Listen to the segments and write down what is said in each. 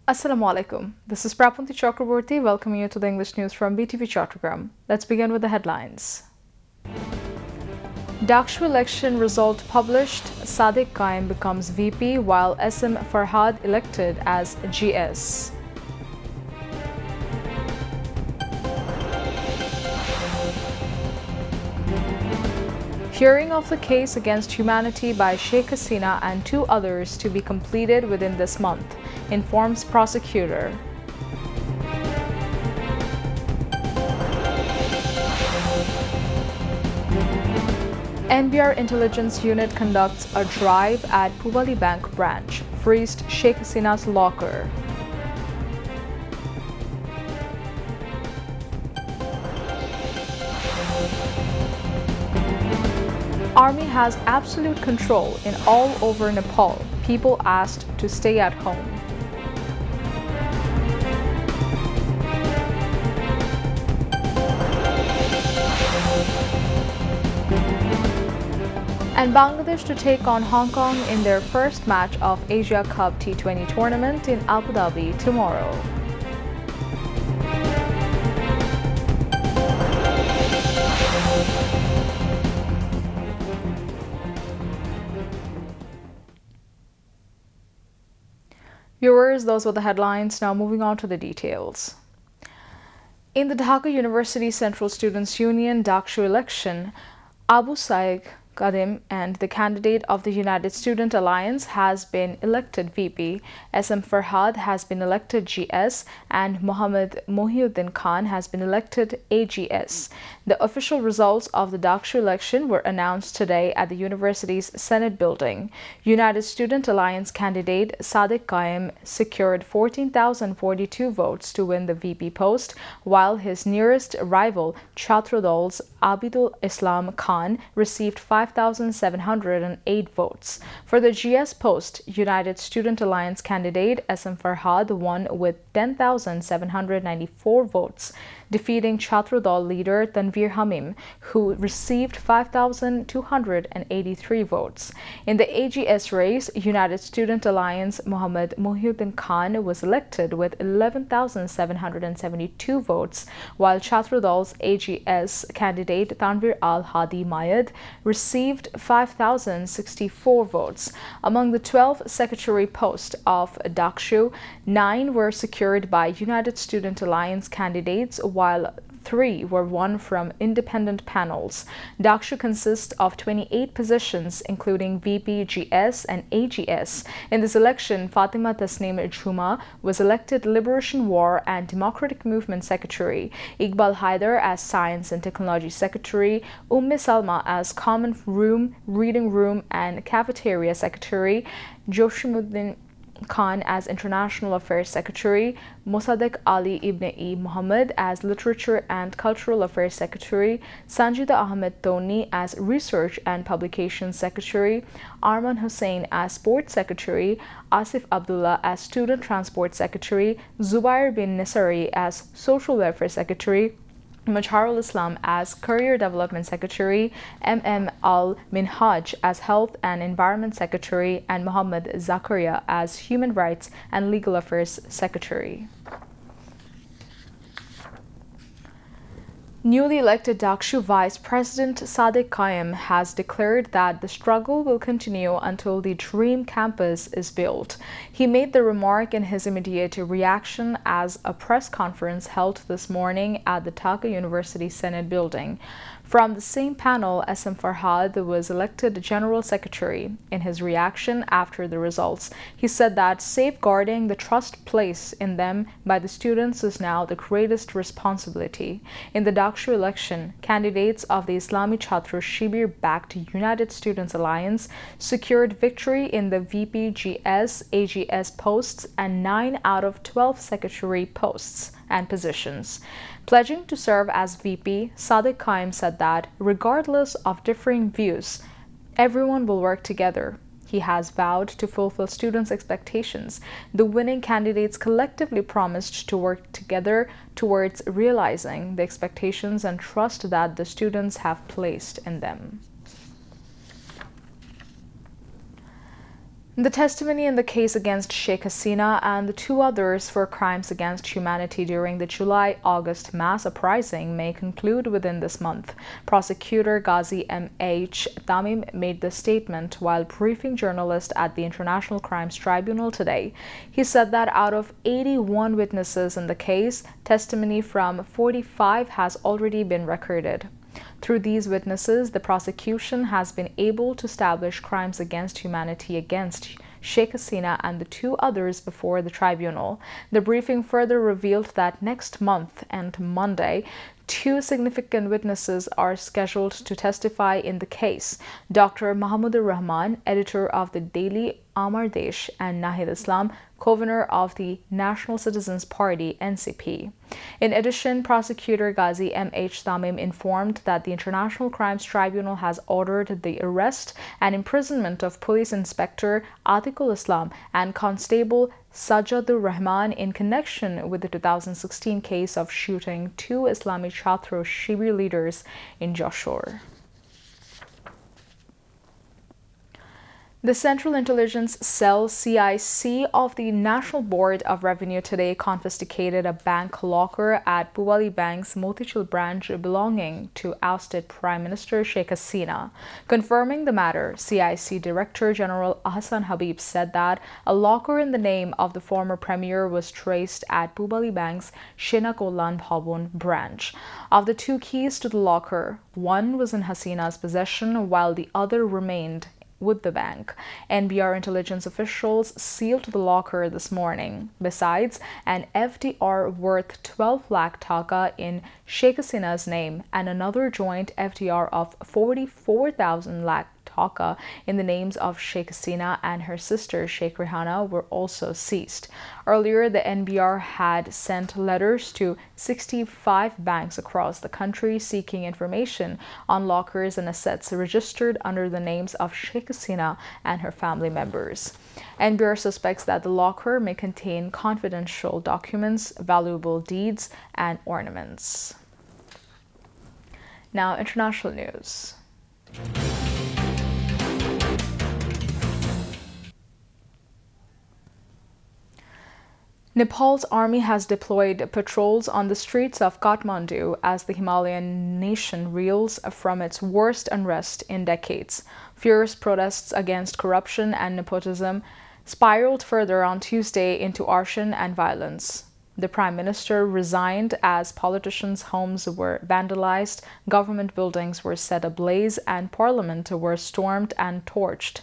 Assalamu alaikum. This is Prapunti Chakraborty welcoming you to the English news from BTV Chattogram. Let's begin with the headlines. Dakshu election result published. Sadiq Qaim becomes VP while SM Farhad elected as GS. Hearing of the case against humanity by Sheikh Hasina and two others to be completed within this month, informs prosecutor. NBR Intelligence Unit conducts a drive at Puvali Bank branch, freezed Sheikh Hasina's locker. Army has absolute control in all over Nepal. People asked to stay at home. And Bangladesh to take on Hong Kong in their first match of Asia Cup T20 tournament in Abu Dhabi tomorrow. Viewers, those were the headlines. Now moving on to the details. In the Dhaka University Central Students' Union Dakshu election, Abu Saeed Qadim and the candidate of the United Student Alliance has been elected VP, SM Farhad has been elected GS, and Mohammad Mohiuddin Khan has been elected AGS. The official results of the Dakshu election were announced today at the university's Senate building. United Student Alliance candidate Sadiq Qaim secured 14,042 votes to win the VP post, while his nearest rival, Chhatrodol's Abidul Islam Khan, received 5,708 votes. For the GS post, United Student Alliance candidate SM Farhad won with 10,794 votes, defeating Chhatrodol leader Tanveer Hamim, who received 5,283 votes. In the AGS race, United Student Alliance Mohammad Mohiuddin Khan was elected with 11,772 votes, while Chhatrodol's AGS candidate Tanveer Al-Hadi Mayad received 5,064 votes. Among the 12 secretary posts of Dakshu, 9 were secured by United Student Alliance candidates, while 3 were won from independent panels. Dakshu consists of 28 positions, including VP, GS, and AGS. In this election, Fatima Tasneem Juma was elected Liberation War and Democratic Movement Secretary, Iqbal Haider as Science and Technology Secretary, Salma as Common Room, Reading Room, and Cafeteria Secretary, Joshimuddin Khan as International Affairs Secretary, Mossadegh Ali Ibn E. Muhammad as Literature and Cultural Affairs Secretary, Sanjida Ahmed Toni as Research and Publications Secretary, Arman Hussain as Sports Secretary, Asif Abdullah as Student Transport Secretary, Zubair bin Nisari as Social Welfare Secretary, Majharul Islam as Career Development Secretary, Al-Minhaj as Health and Environment Secretary, and Muhammad Zakaria as Human Rights and Legal Affairs Secretary. Newly elected Dakshu Vice President Sadiq Qaim has declared that the struggle will continue until the dream campus is built. He made the remark in his immediate reaction as a press conference held this morning at the Dhaka University Senate building. From the same panel, SM Farhad was elected General Secretary. In his reaction after the results, he said that safeguarding the trust placed in them by the students is now the greatest responsibility. In the Dakshu election, candidates of the Islami Chhatra Shibir-backed United Students Alliance secured victory in the VP, GS, AGS posts and 9 out of 12 secretary posts and positions. Pledging to serve as VP, Sadiq Qaim said that, regardless of differing views, everyone will work together. He has vowed to fulfill students' expectations. The winning candidates collectively promised to work together towards realizing the expectations and trust that the students have placed in them. The testimony in the case against Sheikh Hasina and the two others for crimes against humanity during the July-August mass uprising may conclude within this month. Prosecutor Ghazi M.H. Tamim made the statement while briefing journalists at the International Crimes Tribunal today. He said that out of 81 witnesses in the case, testimony from 45 has already been recorded. Through these witnesses, the prosecution has been able to establish crimes against humanity against Sheikh Hasina and the two others before the tribunal. The briefing further revealed that next month and Monday, two significant witnesses are scheduled to testify in the case: Dr. Mahmoudur Rahman, editor of the Daily Amar Desh, and Nahid Islam, co-vener of the National Citizens Party (NCP). In addition, prosecutor Ghazi M.H. Tamim informed that the International Crimes Tribunal has ordered the arrest and imprisonment of Police Inspector Atikul Islam and Constable Sajadur Rahman in connection with the 2016 case of shooting two Islamic Chhatro Shibir leaders in Jashore. The Central Intelligence Cell (CIC) of the National Board of Revenue today confiscated a bank locker at Puwali Bank's Motichil branch belonging to ousted Prime Minister Sheikh Hasina. Confirming the matter, CIC Director General Ahsan Habib said that a locker in the name of the former Premier was traced at Puwali Bank's Shenakolan Bhavon branch. Of the two keys to the locker, one was in Hasina's possession while the other remained with the bank. NBR intelligence officials sealed the locker this morning. Besides, an FDR worth 12 lakh taka in Sheikh Hasina's name and another joint FDR of 44,000 lakh taka in the names of Sheikh Hasina and her sister Sheikh Rehana were also seized. Earlier, the NBR had sent letters to 65 banks across the country seeking information on lockers and assets registered under the names of Sheikh Hasina and her family members. NBR suspects that the locker may contain confidential documents, valuable deeds, and ornaments. Now, international news. Nepal's army has deployed patrols on the streets of Kathmandu as the Himalayan nation reels from its worst unrest in decades. Fierce protests against corruption and nepotism spiraled further on Tuesday into arson and violence. The Prime Minister resigned as politicians' homes were vandalized, government buildings were set ablaze, and parliament were stormed and torched.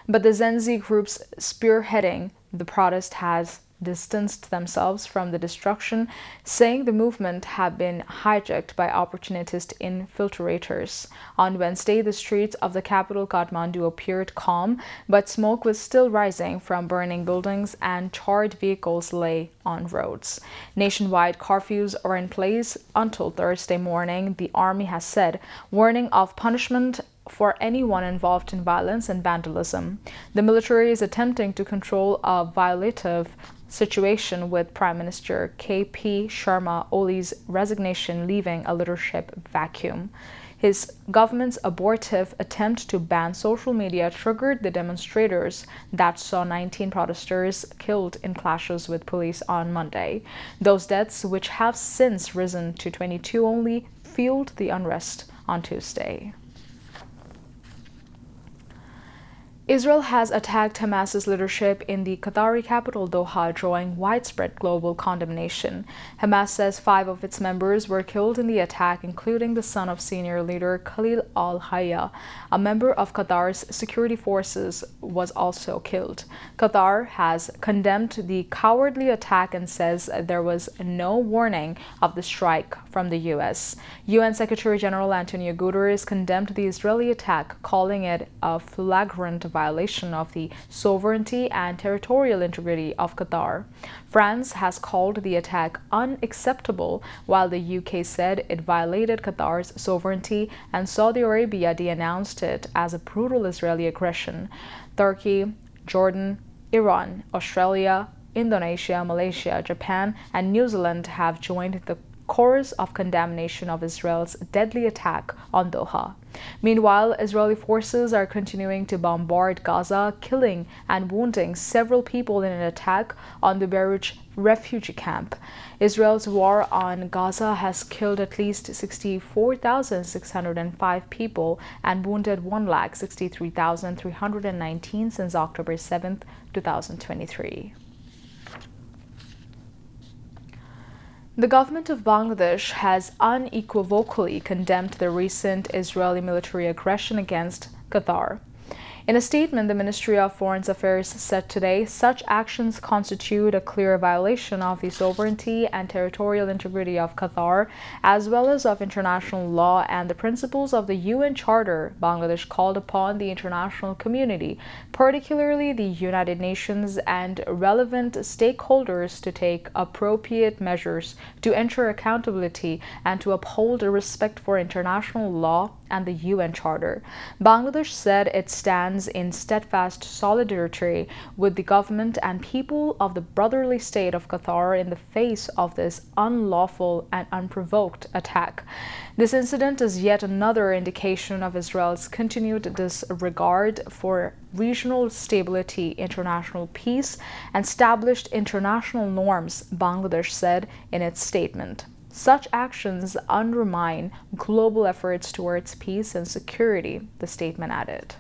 But the Zenzi groups spearheading the protest has distanced themselves from the destruction, saying the movement had been hijacked by opportunist infiltrators. On Wednesday, the streets of the capital Kathmandu appeared calm, but smoke was still rising from burning buildings and charred vehicles lay on roads. Nationwide curfews are in place until Thursday morning, the army has said, warning of punishment for anyone involved in violence and vandalism. The military is attempting to control a violative situation with Prime Minister K.P. Sharma Oli's resignation leaving a leadership vacuum. His government's abortive attempt to ban social media triggered the demonstrators that saw 19 protesters killed in clashes with police on Monday. Those deaths, which have since risen to 22 only, fueled the unrest on Tuesday. Israel has attacked Hamas's leadership in the Qatari capital Doha, drawing widespread global condemnation. Hamas says 5 of its members were killed in the attack, including the son of senior leader Khalil al-Hayya. A member of Qatar's security forces was also killed. Qatar has condemned the cowardly attack and says there was no warning of the strike from the U.S. UN Secretary General Antonio Guterres condemned the Israeli attack, calling it a flagrant violation of the sovereignty and territorial integrity of Qatar. France has called the attack unacceptable, while the UK said it violated Qatar's sovereignty, and Saudi Arabia denounced it as a brutal Israeli aggression. Turkey, Jordan, Iran, Australia, Indonesia, Malaysia, Japan, and New Zealand have joined the chorus of condemnation of Israel's deadly attack on Doha. Meanwhile, Israeli forces are continuing to bombard Gaza, killing and wounding several people in an attack on the Beirut refugee camp. Israel's war on Gaza has killed at least 64,605 people and wounded 163,319 since October 7, 2023. The government of Bangladesh has unequivocally condemned the recent Israeli military aggression against Qatar. In a statement, the Ministry of Foreign Affairs said today such actions constitute a clear violation of the sovereignty and territorial integrity of Qatar, as well as of international law and the principles of the UN Charter. Bangladesh called upon the international community, particularly the United Nations and relevant stakeholders, to take appropriate measures to ensure accountability and to uphold respect for international law and the UN Charter. Bangladesh said it stands in steadfast solidarity with the government and people of the brotherly state of Qatar in the face of this unlawful and unprovoked attack. This incident is yet another indication of Israel's continued disregard for regional stability, international peace, and established international norms, Bangladesh said in its statement. Such actions undermine global efforts towards peace and security, the statement added.